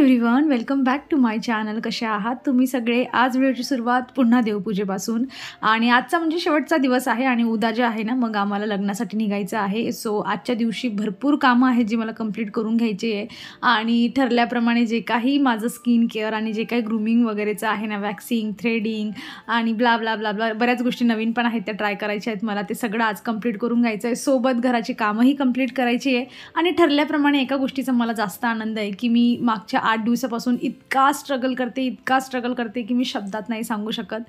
Everyone, welcome back to my channel. कसे आहात तुम्ही सगळे? आज व्हिडिओची सुरुवात पुन्हा देवपूजेपासून आणि आजचा म्हणजे शेवटचा दिवस आहे आणि उद्या जे आहे ना मग आम्हाला लग्नासाठी निघायचं आहे. सो आजच्या दिवशी भरपूर कामं आहेत जी मला कंप्लीट करून घ्यायची आहे आणि ठरल्याप्रमाणे जे काही माझं स्किन केअर आणि जे काही ग्रूमिंग वगैरेचं आहे ना, वॅक्सिंग, थ्रेडिंग आणि ब्ला ब्ला ब्ला ब्ला बऱ्याच गोष्टी नवीन पण आहेत त्या ट्राय करायच्या आहेत मला. ते सगळं आज कंप्लीट करून घ्यायचं आहे. सोबत घराची कामंही कंप्लीट करायची आहे आणि ठरल्याप्रमाणे एका गोष्टीचा मला जास्त आनंद आहे की मी मागच्या 8 दिवसापासून इतका स्ट्रगल करते की मी शब्दात नाही सांगू शकत.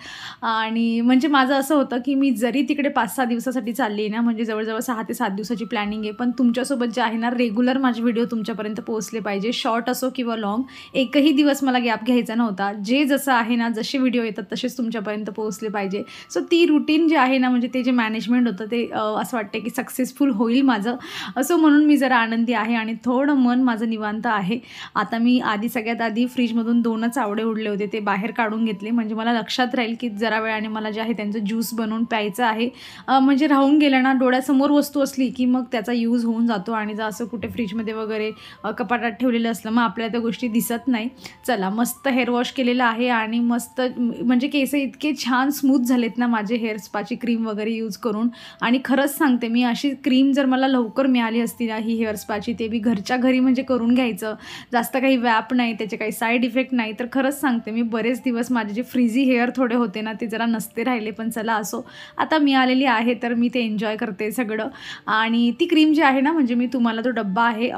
आणि म्हणजे माझं असं होतं की मी जरी तिकडे 5-6 दिवसासाठी चालली आहे ना, म्हणजे जवळजवळ 6 ते 7 दिवसाची प्लॅनिंग आहे, पण तुमच्यासोबत जे आहे ना रेग्युलर माझे व्हिडिओ तुमच्यापर्यंत पोहोचले पाहिजे, शॉर्ट असो किंवा लॉंग. एकही दिवस मला गॅप घ्यायचा नव्हता. जे जसं आहे ना, जसे व्हिडिओ येतात तसेच तुमच्यापर्यंत पोहोचले पाहिजे. सो ती रुटीन जे आहे ना, म्हणजे ते जे मॅनेजमेंट होतं ते असं वाटतं की सक्सेसफुल होईल माझं. असं म्हणून मी जरा आनंदी आहे आणि थोडं मन माझं निवांत आहे. आता मी सगळ्यात आधी फ्रीजमधून 2च आवळे उडले होते, ते बाहेर काढून घेतले. म्हणजे मला लक्षात राहील की जरा वेळाने मला जे आहे त्यांचं ज्यूस बनवून प्यायचं आहे. म्हणजे राहून गेलं ना, डोळ्यासमोर वस्तू असली की मग त्याचा यूज होऊन जातो आणि जर असं कुठे फ्रीजमध्ये वगैरे कपाटात ठेवलेलं असलं मग आपल्याला त्या गोष्टी दिसत नाही. चला, मस्त हेअर वॉश केलेलं आहे आणि मस्त म्हणजे केस इतके छान स्मूथ झालेत ना माझे हेअर स्पाची क्रीम वगैरे यूज करून. आणि खरंच सांगते, मी अशी क्रीम जर मला लवकर मिळाली असती ना, ही हेअर स्पाची, ते मी घरच्या घरी म्हणजे करून घ्यायचं. जास्त काही व्याप नाही, त्याचे काही साईड इफेक्ट नाही. तर खरंच सांगते, मी बरेच दिवस माझे जे फ्रीझी हेअर थोडे होते ना ते जरा नसते राहिले. पण चला असो, आता मी आलेली आहे तर मी ते एन्जॉय करते सगळं. आणि ती क्रीम जी आहे ना, म्हणजे मी तुम्हाला तो डब्बा आहे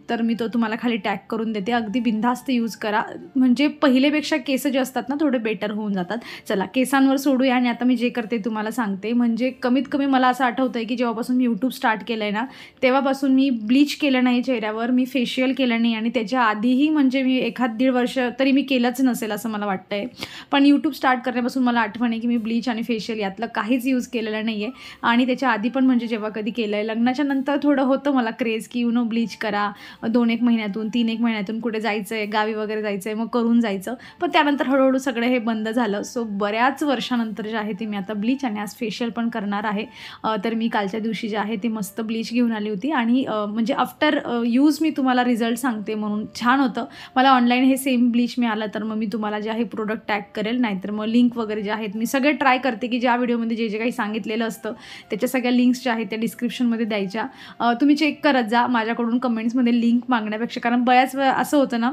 तर मी तो तुम्हाला खाली टॅग करून देते. अगदी बिनधास्त यूज करा, म्हणजे पहिलेपेक्षा केस जे असतात ना थोडे बेटर होऊन जातात. चला केसांवर सोडूया आणि आता मी जे करते तुम्हाला सांगते. म्हणजे कमीत कमी मला असं आठवतं आहे की जेव्हापासून मी यूट्यूब स्टार्ट केलं आहे ना तेव्हापासून मी ब्लीच केलं नाही चेहऱ्यावर, मी फेशियल केलं नाही आणि त्याच्या आधीही म्हणजे मी 1-1.5 वर्ष तरी मी केलंच नसेल असं मला वाटतं आहे. पण यूट्यूब स्टार्ट करण्यापासून मला आठवण आहे की मी ब्लीच आणि फेशियल यातलं काहीच यूज केलेलं नाही आहे. आणि त्याच्या आधी पण म्हणजे जेव्हा कधी केलं आहे, लग्नाच्या नंतर थोडं होतं मला क्रेज की ब्लीच करा 2-1 महिन्यातून 3-1 महिन्यातून, कुठे जायचं आहे गावी वगैरे जायचं आहे मग करून जायचं. पण त्यानंतर हळूहळू सगळं हे बंद झालं. सो बऱ्याच वर्षानंतर जे आहे ते मी आता ब्लीच आणि आज फेशियल पण करणार आहे. तर मी कालच्या दिवशी जे आहे ते मस्त ब्लीच घेऊन आली होती आणि म्हणजे आफ्टर यूज मी तुम्हाला रिझल्ट सांगते म्हणून छान होतं. मला ऑनलाईन हे सेम ब्लीच मिळालं तर मग मी तुम्हाला जे आहे प्रोडक्ट टॅग करेल, नाहीतर मग लिंक वगैरे जे आहेत मी सगळे ट्राय करते की ज्या व्हिडिओमध्ये जे जे काही सांगितलेलं असतं त्याच्या सगळ्या लिंक्स ज्या आहेत त्या डिस्क्रिप्शनमध्ये द्यायच्या. तुम्ही चेक करत जा माझ्याकडून कमेंट्समध्ये लिंक मागण्यापेक्षा, कारण बऱ्याच वेळा असं होतं ना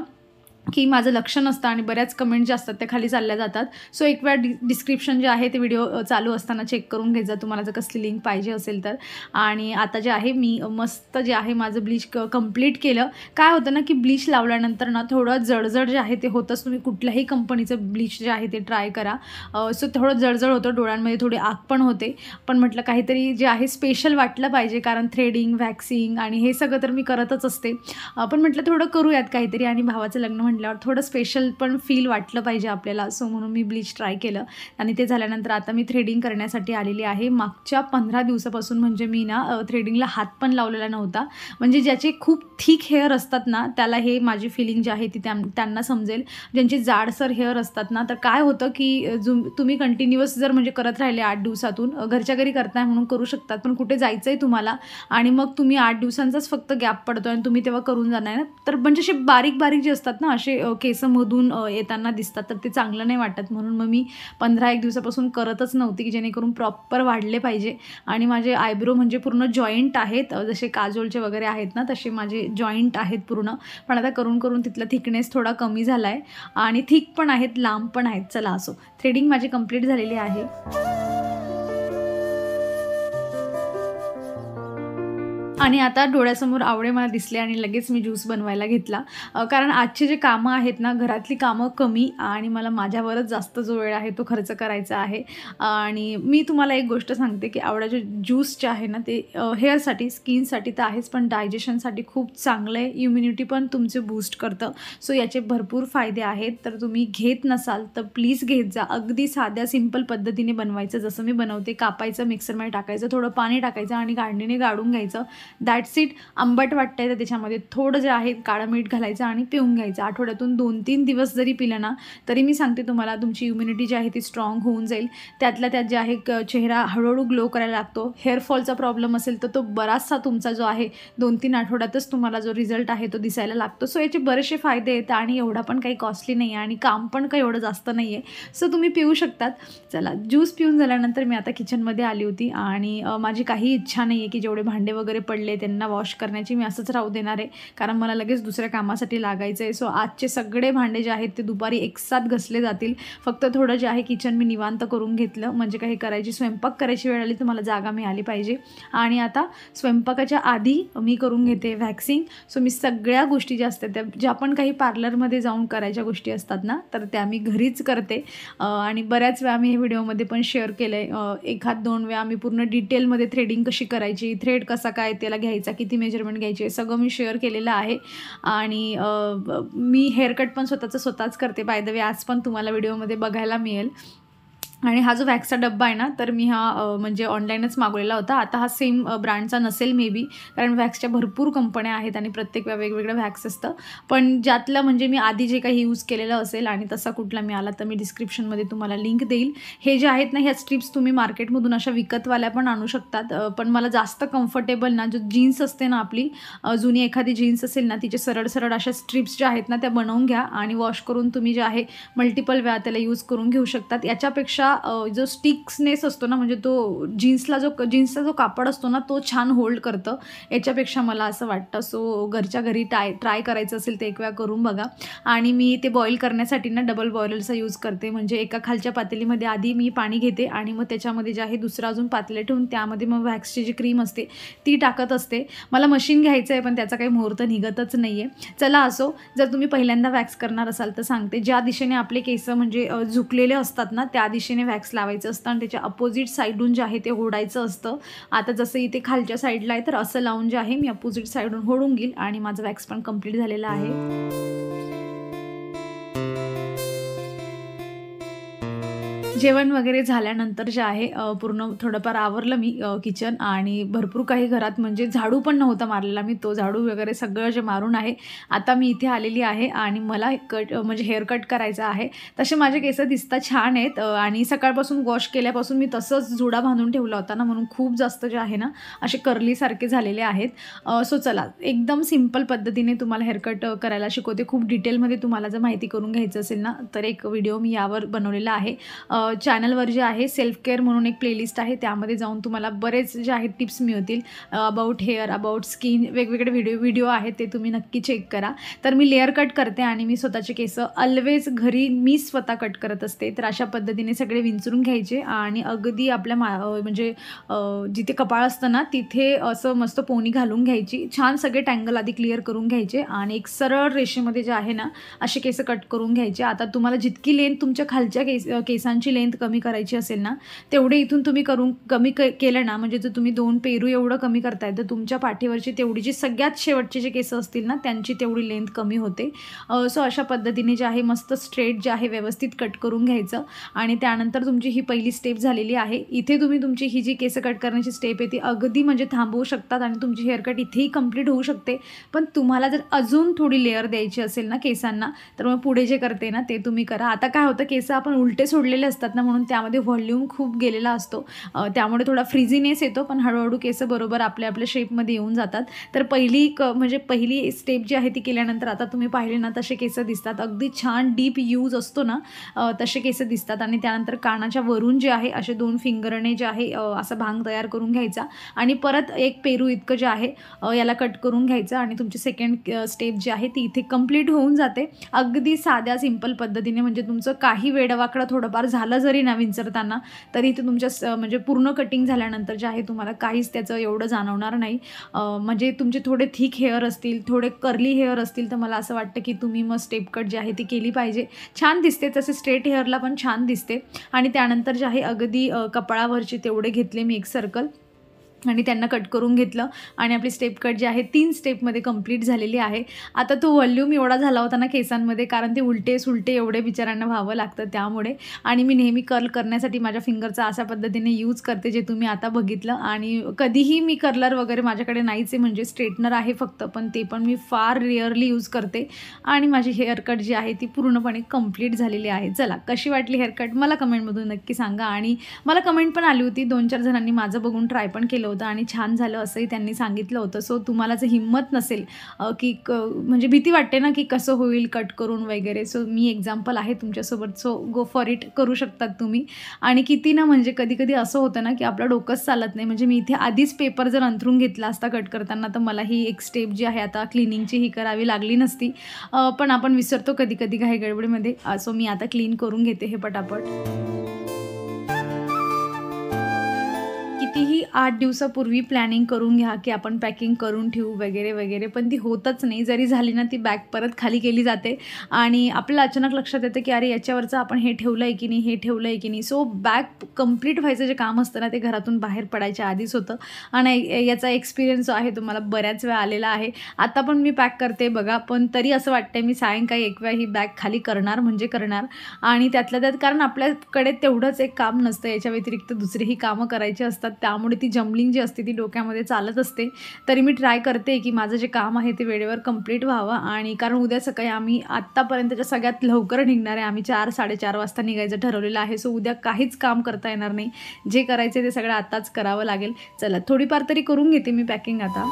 की माझं लक्ष नसतं आणि बऱ्याच कमेंट ज्या असतात त्या खाली चालल्या जातात. सो एक वेळा डिस्क्रिप्शन जे आहे ते व्हिडिओ चालू असताना चेक करून घ्यायचा तुम्हाला जर कसली लिंक पाहिजे असेल तर. आणि आता जे आहे मी मस्त जे आहे माझं ब्लीच कंप्लीट केलं. काय होतं ना की ब्लीच लावल्यानंतर ना थोडं जळजळ जे आहे ते होतंच. तुम्ही कुठल्याही कंपनीचं ब्लीच जे आहे ते ट्राय करा. सो थोडं जळजळ होतं, डोळ्यांमध्ये थोडी आग पण होते. पण म्हटलं काहीतरी जे आहे स्पेशल वाटलं पाहिजे, कारण थ्रेडिंग, वॅक्सिंग आणि हे सगळं तर मी करतच असते. पण म्हटलं थोडं करूयात काहीतरी आणि भावाचं लग्न म्हटल्यावर थोडं स्पेशल पण फील वाटलं पाहिजे आपल्याला. सो म्हणून मी ब्लीच ट्राय केलं आणि ते झाल्यानंतर आता मी थ्रेडिंग करण्यासाठी आलेली आहे. मागच्या 15 दिवसापासून म्हणजे मी ना थ्रेडिंगला हात पण लावलेला नव्हता. म्हणजे ज्याचे खूप थिक हेअर असतात ना त्याला हे माझी फिलिंग जी आहे ती त्यांना समजेल. ज्यांची जाडसर हेअर असतात ना, तर काय होतं की तुम्ही कंटिन्युअस जर म्हणजे करत राहिले 8 दिवसातून, घरच्या घरी करताय म्हणून करू शकतात, पण कुठे जायचं आहे तुम्हाला आणि मग तुम्ही 8 दिवसांचाच फक्त गॅप पडतो आणि तुम्ही तेव्हा करून जाणार ना, तर म्हणजे असे बारीक बारीक जे असतात ना असे केसमधून येताना दिसतात, तर ते चांगलं नाही वाटत. म्हणून मग मी 15-1 दिवसापासून करतच नव्हती की जेणेकरून प्रॉपर वाढले पाहिजे. आणि माझे आयब्रो म्हणजे पूर्ण जॉईंट आहेत, जसे काजोलचे वगैरे आहेत ना तसे माझे जॉईंट आहेत पूर्ण. पण आता करून करून तिथला थिकनेस थोडा कमी झाला आहे आणि थिक पण आहेत, लांब पण आहेत. चला असो, थ्रेडिंग माझी कंप्लीट झालेली आहे. आणि आता डोळ्यासमोर आवळे मला दिसले आणि लगेच मी ज्यूस बनवायला घेतला. कारण आजचे जे कामं आहेत ना, घरातली कामं कमी आणि मला माझ्यावरच जास्त जो वेळ आहे तो खर्च करायचा आहे. आणि मी तुम्हाला एक गोष्ट सांगते की आवळ्याचे ज्यूस जे आहे ना ते हेअरसाठी, स्किनसाठी तर आहेच, पण डायजेशनसाठी खूप चांगलं आहे. इम्युनिटी पण तुमचे बूस्ट करतं. सो याचे भरपूर फायदे आहेत. तर तुम्ही घेत नसाल तर प्लीज घेत जा. अगदी साध्या सिंपल पद्धतीने बनवायचं, जसं मी बनवते. कापायचं, मिक्सरमध्ये टाकायचं, थोडं पाणी टाकायचं आणि गाळणीने गाळून घ्यायचं. That's it. आंबट वाटतंय तर त्याच्यामध्ये थोडं जे आहे काळं मीठ घालायचं आणि पिऊन घ्यायचं. आठवड्यातून 2-3 दिवस जरी पिलं ना तरी मी सांगते तुम्हाला तुमची इम्युनिटी जी आहे ती स्ट्रॉंग होऊन जाईल. त्यातल्या त्यात जे आहे चेहरा हळूहळू ग्लो करायला लागतो. हेअरफॉलचा प्रॉब्लेम असेल तर तो बराचसा तुमचा जो आहे 2-3 आठवड्यातच तुम्हाला जो रिझल्ट आहे तो दिसायला लागतो. सो याचे बरेचसे फायदे आहेत आणि एवढा पण काही कॉस्टली नाही आहे आणि काम पण काही एवढं जास्त नाही आहे. सो तुम्ही पिऊ शकतात. चला, ज्यूस पिऊन झाल्यानंतर मी आता किचनमध्ये आली होती आणि माझी काही इच्छा नाही आहे की जेवढे भांडे वगैरे पडले त्यांना वॉश करण्याची, मी असंच राहू देणार आहे कारण मला लगेच दुसऱ्या कामासाठी लागायचं आहे. सो आजचे सगळे भांडे जे आहेत ते दुपारी एकसाथ घसले जातील. फक्त थोडं जे आहे किचन मी निवांत करून घेतलं, म्हणजे काही करायची स्वयंपाक करायची वेळ आली तर मला जागा मिळाली पाहिजे. आणि आता स्वयंपाकाच्या आधी मी करून घेते वॅक्सिंग. सो मी सगळ्या गोष्टी ज्या असतात त्या ज्या पण काही पार्लरमध्ये जाऊन करायच्या गोष्टी असतात ना तर त्या मी घरीच करते. आणि बऱ्याच वेळा मी हे व्हिडिओमध्ये पण शेअर केलं आहे. 1-2 वेळा मी पूर्ण डिटेलमध्ये थ्रेडिंग कशी करायची, थ्रेड कसा काय त्याला घ्यायचा, किती मेजरमेंट घ्यायचे, सगळं मी शेअर केलेलं आहे. आणि मी हेअरकट पण स्वतःच करते. बाय द वे आज पण तुम्हाला व्हिडिओमध्ये बघायला मिळेल. आणि हा जो वॅक्सचा डब्बा आहे ना तर मी हा म्हणजे ऑनलाईनच मागवलेला होता. आता हा सेम ब्रँडचा नसेल मे बी, कारण वॅक्सच्या भरपूर कंपन्या आहेत आणि प्रत्येक वेगवेगळं वॅक्स असतं. पण ज्यातलं म्हणजे मी आधी जे काही यूज केलेलं असेल आणि तसा कुठला मिळाला तर मी डिस्क्रिप्शनमध्ये तुम्हाला लिंक देईल. हे जे आहेत ना ह्या स्ट्रिप्स तुम्ही मार्केटमधून अशा विकतवाल्या पण आणू शकतात. पण मला जास्त कम्फर्टेबल ना जो जीन्स असते ना आपली जुनी एखादी जीन्स असेल ना तिचे सरळ अशा स्ट्रिप्स ज्या आहेत ना त्या बनवून घ्या आणि वॉश करून तुम्ही जे आहे मल्टिपल वेळा त्याला यूज करून घेऊ शकतात. याच्यापेक्षा जो स्टिक्सनेस असतो ना म्हणजे तो जीन्सचा जो कापड असतो ना तो छान होल्ड करतं याच्यापेक्षा मला असं वाटतं. सो घरच्या घरी ट्राय करायचं असेल तर एक वेळा करून बघा. आणि मी ते बॉईल करण्यासाठी ना डबल बॉयलरचा यूज करते. म्हणजे एका खालच्या पातेलीमध्ये आधी मी पाणी घेते आणि मग त्याच्यामध्ये जे आहे दुसरं अजून पातेलं ठेवून त्यामध्ये मग वॅक्सची जी क्रीम असते ती टाकत असते. मला मशीन घ्यायचं आहे पण त्याचा काही मुहूर्त निघतच नाही आहे. चला असो, जर तुम्ही पहिल्यांदा वॅक्स करणार असाल तर सांगते ज्या दिशेने आपले केस म्हणजे झुकलेले असतात ना त्या दिशेने वॅक्स लावायचं असतं आणि त्याच्या अपोजिट साईडून जे आहे ते ओढायचं असतं. आता जसं इथे खालच्या साईडला आहे तर असं लावून जे आहे मी अपोजिट साईडून ओढून घेईल आणि माझं वॅक्स पण कंप्लीट झालेलं आहे. जेवण वगैरे झाल्यानंतर जे आहे पूर्ण थोडंफार आवरलं मी किचन आणि भरपूर काही घरात म्हणजे झाडू पण नव्हता मारलेला मी, तो झाडू वगैरे सगळं जे मारून आहे. आता मी इथे आलेली आहे आणि मला म्हणजे हेअर कट करायचा आहे. तसे माझे केस दिसतात छान आहेत आणि सकाळपासून वॉश केल्यापासून मी तसंच जुडा बांधून ठेवला होता ना म्हणून खूप जास्त जे आहे ना असे कर्लीसारखे झालेले आहेत. सो चला एकदम सिम्पल पद्धतीने तुम्हाला हेअरकट करायला शिकवते. खूप डिटेलमध्ये तुम्हाला जर माहिती करून घ्यायचं असेल ना तर एक व्हिडिओ मी यावर बनवलेला आहे. चॅनलवर जे आहे सेल्फ केअर म्हणून एक प्लेलिस्ट आहे त्यामध्ये जाऊन तुम्हाला बरेच जे आहेत टिप्स मिळतील अबाउट हेअर, अबाउट स्किन, वेगवेगळे व्हिडिओ आहेत ते तुम्ही नक्की चेक करा. तर मी लेअर कट करते आणि मी स्वतःचे केस ऑलवेज घरी मी स्वतः कट करत असते. तर अशा पद्धतीने सगळे विंचरून घ्यायचे आणि अगदी आपल्या म्हणजे जिथे कपाळ असतं ना तिथे असं मस्त पोनी घालून घ्यायची. छान सगळे टँगल आधी क्लिअर करून घ्यायचे आणि एक सरळ रेषेमध्ये जे आहे ना असे केस कट करून घ्यायचे. आता तुम्हाला जितकी लेंथ तुमच्या खालच्या केसांची लेंथ कमी करायची असेल ना तेवढे इथून तुम्ही कमी केलं ना म्हणजे जर तुम्ही 2 पेरू एवढं कमी करताय तर तुमच्या पाठीवरची तेवढी जी सगळ्यात शेवटचे जे केस असतील ना त्यांची तेवढी लेंथ कमी होते. सो अशा पद्धतीने जे आहे मस्त स्ट्रेट जे आहे व्यवस्थित कट करून घ्यायचं आणि त्यानंतर तुमची ही पहिली स्टेप झालेली आहे. इथे तुम्ही तुमची ही जी केस कट करण्याची स्टेप आहे ती अगदी म्हणजे थांबवू शकतात आणि तुमची हेअरकट इथेही कंप्लीट होऊ शकते. पण तुम्हाला जर अजून थोडी लेअर द्यायची असेल ना केसांना तर मग पुढे जे करते ना ते तुम्ही करा. आता काय होतं केस आपण उलटे सोडलेले असतात ना म्हणून त्यामध्ये व्हॉल्यूम खूप गेलेला असतो त्यामुळे थोडा फ्रिझीनेस येतो. पण हळूहळू केस बरोबर आपल्या शेपमध्ये येऊन जातात. तर पहिली स्टेप जी आहे ती केल्यानंतर आता तुम्ही पाहिले ना तसे केस दिसतात. अगदी छान डीप यूज असतो ना तसे केस दिसतात. आणि त्यानंतर कानाच्या वरून जे आहे असे 2 फिंगरने जे आहे असा भांग तयार करून घ्यायचा आणि परत 1 पेरू इतकं जे आहे याला कट करून घ्यायचं आणि तुमची सेकंड स्टेप जी आहे ती इथे कंप्लीट होऊन जाते. अगदी साध्या सिंपल पद्धतीने म्हणजे तुमचं काही वेडवाकडं थोडंफार झालं जरी ना विंचरताना तरी इथे तुमच्या म्हणजे पूर्ण कटिंग झाल्यानंतर जे आहे तुम्हाला काहीच त्याचं एवढं जाणवणार नाही. म्हणजे तुमचे थोडे थिक हेअर असतील, थोडे कर्ली हेअर असतील तर मला असं वाटतं की तुम्ही मग स्टेप कट जी आहे ती केली पाहिजे. छान दिसते, तसे स्ट्रेट हेअरला पण छान दिसते. आणि त्यानंतर जे आहे अगदी कपाळावरचे तेवढे घेतले मी एक सर्कल आणि त्यांना कट करून घेतलं आणि आपली स्टेप कट जी आहे 3 स्टेपमध्ये कंप्लीट झालेली आहे. आता तो व्हॉल्यूम एवढा झाला होता ना केसांमध्ये, कारण ते उलटे सुलटे एवढे बिचाऱ्यांना व्हावं लागतं त्यामुळे. आणि मी नेहमी कर्ल करण्यासाठी माझ्या फिंगरचा अशा पद्धतीने यूज करते, जे तुम्ही आता बघितलं. आणि कधीही मी कर्लर वगैरे माझ्याकडे नाहीच आहे, म्हणजे स्ट्रेटनर आहे फक्त, पण ते पण मी फार रेअरली यूज करते. आणि माझी हेअरकट जी आहे ती पूर्णपणे कंप्लीट झालेली आहे. चला, कशी वाटली हेअरकट मला कमेंटमधून नक्की सांगा. आणि मला कमेंट पण आली होती, 2-4 जणांनी माझं बघून ट्राय पण केलं होतं आणि छान झालं असंही त्यांनी सांगितलं होतं. सो तुम्हाला जर हिंमत नसेल की म्हणजे भीती वाटते ना की कसं होईल कट करून वगैरे, सो मी एक्झाम्पल आहे तुमच्यासोबत. सो गो फॉर इट, करू शकतात तुम्ही. आणि किती ना, म्हणजे कधी कधी असं होतं ना की आपलं डोकंच चालत नाही. म्हणजे मी इथे आधीच पेपर जर अंथरून घेतला असता कट करताना, तर मला ही एक स्टेप जी आहे आता क्लिनिंगची ही करावी लागली नसती. पण आपण विसरतो कधी कधी घाई गडबडीमध्ये. सो मी आता क्लीन करून घेते हे पटापट. कितीही 8 दिवसापूर्वी प्लॅनिंग करून घ्या की आपण पॅकिंग करून ठेवू वगैरे वगैरे, पण ती होतच नाही. जरी झाली ना, ती बॅग परत खाली केली जाते आणि आपल्याला अचानक लक्षात येतं की अरे याच्यावरचं आपण हे ठेवलं आहे की नाही, हे ठेवलं आहे की नाही. सो बॅग कंप्लीट व्हायचं जे काम असतं ना, ते घरातून बाहेर पडायच्या आधीच होतं. आणि याचा एक्सपिरियन्स जो आहे तो मला बऱ्याच वेळा आलेला आहे. आता पण मी पॅक करते बघा, पण तरी असं वाटतंय मी सायंकाळी एक वेळा ही बॅग खाली करणार म्हणजे करणार. आणि त्यातल्या त्यात कारण आपल्याकडे तेवढंच एक काम नसतं, याच्या व्यतिरिक्त दुसरीही कामं करायची असतात, त्यामुळे ती जम्बलिंग जी असते ती डोक्यामध्ये चालत असते. तरी मी ट्राय करते की माझं जे काम आहे ते वेळेवर कंप्लीट व्हावं. आणि कारण उद्या सकाळी आम्ही आत्तापर्यंतच्या सगळ्यात लवकर निघणार आहे. आम्ही 4-4:30 वाजता निघायचं ठरवलेलं आहे. सो उद्या काहीच काम करता येणार नाही. जे करायचं ते सगळं आत्ताच करावं लागेल. चला, थोडीफार तरी करून घेते मी पॅकिंग आता.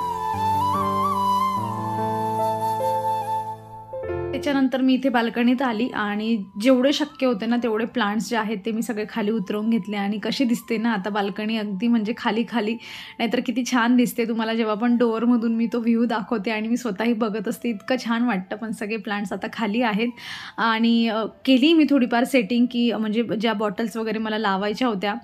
त्याच्यानंतर मी इथे बाल्कनीत आली आणि जेवढे शक्य होते ना तेवढे प्लांट्स जे आहेत ते मी सगळे खाली उतरवून घेतले. आणि कशी दिसते ना आता बाल्कनी, अगदी म्हणजे खाली खाली, नाहीतर किती छान दिसते. तुम्हाला जेव्हा पण डोअरमधून मी तो व्ह्यू दाखवते आणि मी स्वतःही बघत असते, इतकं छान वाटतं. पण सगळे प्लांट्स आता खाली आहेत. आणि केली मी थोडीफार सेटिंग, की म्हणजे ज्या बॉटल्स वगैरे मला लावायच्या होत्या,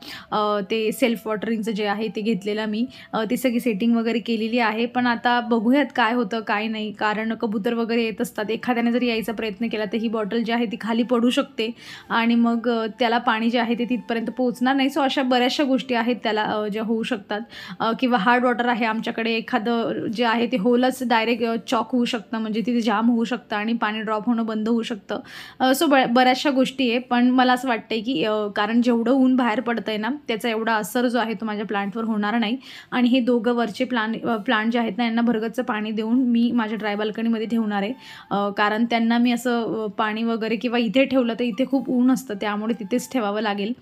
ते सेल्फ वॉटरिंगचं जे आहे ते घेतलेलं मी, ती सगळी सेटिंग वगैरे केलेली आहे. पण आता बघूयात काय होतं काय नाही, कारण कबूतर वगैरे येत असतात. एखाद्याने जर यायचा प्रयत्न केला तर ही बॉटल जी आहे ती खाली पडू शकते आणि मग त्याला पाणी जे आहे ते तिथपर्यंत पोहोचणार नाही. सो अशा बऱ्याचशा गोष्टी आहेत त्याला ज्या होऊ शकतात. किंवा हार्ड वॉटर आहे आमच्याकडे, एखादं जे आहे ते होलच डायरेक्ट चॉक होऊ शकतं, म्हणजे तिथे जाम होऊ शकतं आणि पाणी ड्रॉप होणं बंद होऊ शकतं. सो बऱ्याचशा गोष्टी आहे. पण मला असं वाटतंय की कारण जेवढं ऊन बाहेर पडतं आहे ना, त्याचा एवढा असर जो आहे तो माझ्या प्लांटवर होणार नाही. आणि हे दोघं वरचे प्लांट जे आहेत ना, यांना भरगतचं पाणी देऊन मी माझ्या ड्राय बाल्कनीमध्ये ठेवणार आहे. कारण त्यांना मी असं पाणी वगैरे किंवा इथे ठेवलं तर इथे खूप ऊन असतं, त्यामुळे तिथेच ठेवावं लागेल.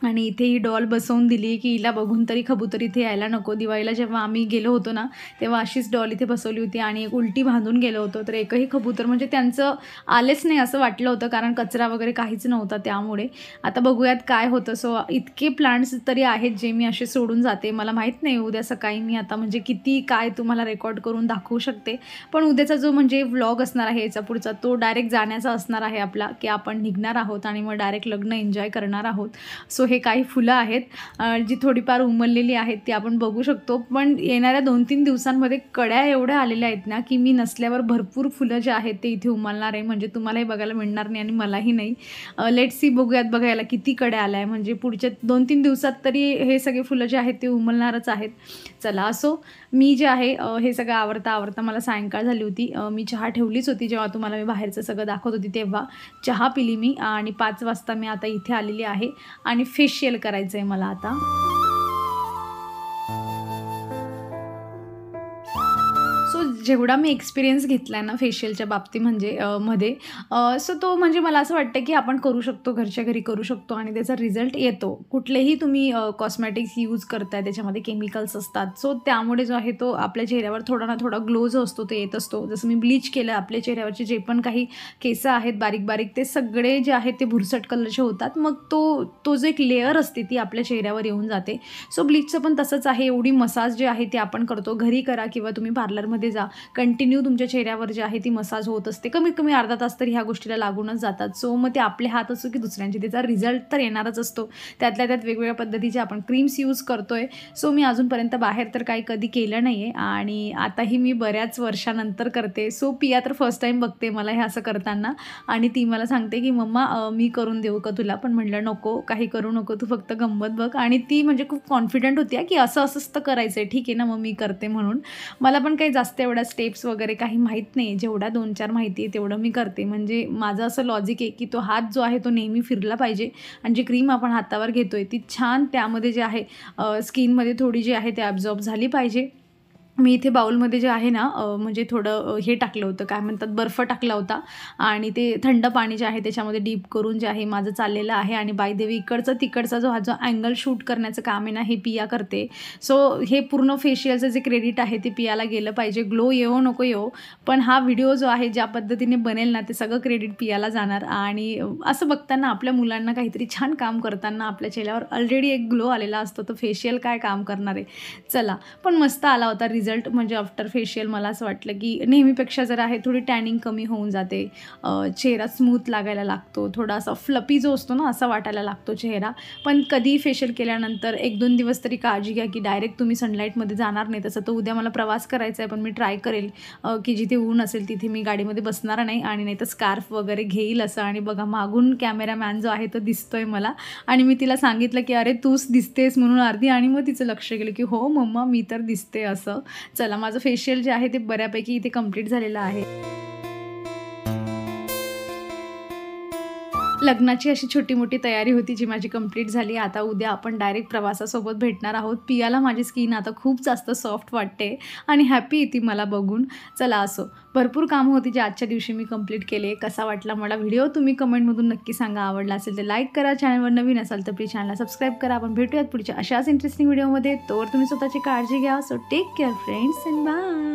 आणि इथे ही डॉल बसवून दिली की हिला बघून तरी कबूतर इथे यायला नको. दिवाळीला जेव्हा आम्ही गेलो होतो ना, तेव्हा अशीच डॉल इथे बसवली होती आणि एक उलटी बांधून गेलो होतो. तर एकही कबूतर म्हणजे त्यांचं आलेच नाही असं वाटलं होतं, कारण कचरा वगैरे काहीच नव्हता त्यामुळे. आता बघूयात काय होतं. सो इतके प्लांट्स तरी आहेत जे मी असे सोडून जाते. मला माहीत नाही उद्या सकाळी मी आता म्हणजे किती काय तुम्हाला रेकॉर्ड करून दाखवू शकते. पण उद्याचा जो म्हणजे व्लॉग असणार आहे याचा पुढचा, तो डायरेक्ट जाण्याचा असणार आहे आपला, की आपण निघणार आहोत आणि मग डायरेक्ट लग्न एन्जॉय करणार आहोत. सो हे काही फुलं आहेत जी थोडीफार उमललेली आहेत ती आपण बघू शकतो. पण येणाऱ्या 2-3 दिवसांमध्ये कड्या एवढ्या आलेल्या आहेत ना, की मी नसल्यावर भरपूर फुलं जे आहेत ते इथे उमलणार आहे. म्हणजे तुम्हालाही बघायला मिळणार नाही आणि मलाही नाही. लेट्स सी, बघूयात बघायला किती कड्या आल्या आहे. म्हणजे पुढच्या 2-3 दिवसात तरी हे सगळे फुलं जे आहेत ते उमलणारच आहेत. चला, असो मी जे आहे हे सगळं आवरता मला सायंकाळ झाली होती. मी चहा ठेवलीच होती जेव्हा तुम्हाला मी बाहेरचं सगळं दाखवत होती तेव्हा. चहा पिली मी आणि 5 वाजता मी आता इथे आलेली आहे आणि फेशियल करायचं आहे मला आता. सो जेवढा मी एक्सपिरियन्स घेतला आहे ना फेशियलच्या बाबतीत मध्ये, सो तो म्हणजे मला असं वाटतं की आपण करू शकतो, घरच्या घरी करू शकतो आणि त्याचा रिझल्ट येतो. कुठलेही तुम्ही कॉस्मॅटिक्स यूज करताय त्याच्यामध्ये केमिकल्स असतात. सो त्यामुळे जो आहे तो आपल्या चेहऱ्यावर थोडा ना थोडा ग्लो जो असतो तो येत असतो. जसं मी ब्लीच केलं, आपल्या चेहऱ्यावरचे जे पण काही केस आहेत बारीक बारीक ते सगळे जे आहेत ते भुरसट कलरचे होतात. मग तो जो एक लेअर असते ती आपल्या चेहऱ्यावर येऊन जाते. सो ब्लीचचं पण तसंच आहे. एवढी मसाज जे आहे ते आपण करतो, घरी करा किंवा तुम्ही पार्लरमध्ये जा. कंटिन्यू तुमच्या चेहऱ्यावर जे आहे ती मसाज होत असते, कमीत कमी अर्धा तास तरी ह्या गोष्टीला लागूनच जातात. सो मग ते आपले हात असो की दुसऱ्यांचे, त्याचा रिझल्ट तर येणारच असतो. त्यातल्या त्यात वेगवेगळ्या पद्धतीचे आपण क्रीम्स यूज करतोय. सो मी अजूनपर्यंत बाहेर तर काही कधी केलं नाही आहे आणि आताही मी बऱ्याच वर्षानंतर करते. सो पिया तर फर्स्ट टाईम बघते मला हे असं करताना आणि ती मला सांगते की मम्मा मी करून देऊ का तुला? पण म्हटलं नको, काही करू नको, तू फक्त गंमत बघ. आणि ती म्हणजे खूप कॉन्फिडंट होती की असं असंच तर करायचं आहे, ठीक आहे ना, मग मी करते म्हणून. मला पण काही जास्त एवढ्या स्टेप्स वगैरे काही माहीत नाही, जेवढ्या 2-4 माहिती आहे तेवढं मी करते. म्हणजे माझं असं लॉजिक आहे की तो हात जो आहे तो नेहमी फिरला पाहिजे आणि जी क्रीम आपण हातावर घेतोय ती छान त्यामध्ये जे आहे स्किनमध्ये थोडी जी आहे ते ॲब्झॉर्ब झाली पाहिजे. मी इथे बाउलमध्ये जे आहे ना म्हणजे थोडं हे टाकलं होतं, काय म्हणतात, बर्फ टाकला होता आणि ते थंड पाणी जे आहे त्याच्यामध्ये डीप करून जे आहे माझं चाललेलं आहे. आणि बाय द वे इकडचा तिकडचा जो अँगल शूट करण्याचं काम आहे ना हे पिया करते. सो हे पूर्ण फेशियलचं जे क्रेडिट आहे ते पियाला गेलं पाहिजे. ग्लो येवो नको येवो, पण हा व्हिडिओ जो आहे ज्या पद्धतीने बनेल ना ते सगळं क्रेडिट पियाला जाणार. आणि असं बघताना आपल्या मुलांना काहीतरी छान काम करताना आपल्या चेहऱ्यावर ऑलरेडी एक ग्लो आलेला असतो, तर फेशियल काय काम करणार आहे. चला, पण मस्त आला होता रिझल्ट. म्हणजे आफ्टर फेशियल मला असं वाटलं की नेहमीपेक्षा जर आहे थोडी टॅनिंग कमी होऊन जाते, चेहरा स्मूथ लागायला लागतो, थोडासा फ्लपी जो असतो ना असा वाटायला लागतो चेहरा. पण कधी फेशियल केल्यानंतर 1-2 दिवस तरी काळजी घ्या की डायरेक्ट तुम्ही सनलाईटमध्ये जाणार नाही. तसं तर उद्या मला प्रवास करायचा आहे, पण मी ट्राय करेल की जिथे ऊन असेल तिथे मी गाडीमध्ये बसणार नाही आणि नाही तर स्कार्फ वगैरे घेईल असं. आणि बघा मागून कॅमेरामॅन जो आहे तो दिसतोय मला आणि मी तिला सांगितलं की अरे तूच दिसतेस म्हणून अर्धी, आणि मग तिचं लक्ष गेलं की हो मम्मा मी तर दिसते असं. चला, माझं फेशियल जे आहे ते बऱ्यापैकी इथे कंप्लीट झालेलं आहे. लग्नाची अशी छोटी मोठी तयारी होती जी माझी कंप्लीट झाली. आता उद्या आपण डायरेक्ट प्रवासासोबत भेटणार आहोत. पियाला माझी स्किन आता खूप जास्त सॉफ्ट वाटते आणि हॅपी आहे ती मला बघून. चला, असो भरपूर कामं होती जे आजच्या दिवशी मी कंप्लीट केले. कसा वाटला मला व्हिडिओ तुम्ही कमेंटमधून नक्की सांगा. आवडला असेल तर लाईक करा, चॅनलवर नवीन असाल तर प्लीज चॅनलला सबस्क्राईब करा. आपण भेटूयात पुढच्या अशाच इंटरेस्टिंग व्हिडिओमध्ये. तोवर तुम्ही स्वतःची काळजी घ्या. So take care friends and bye.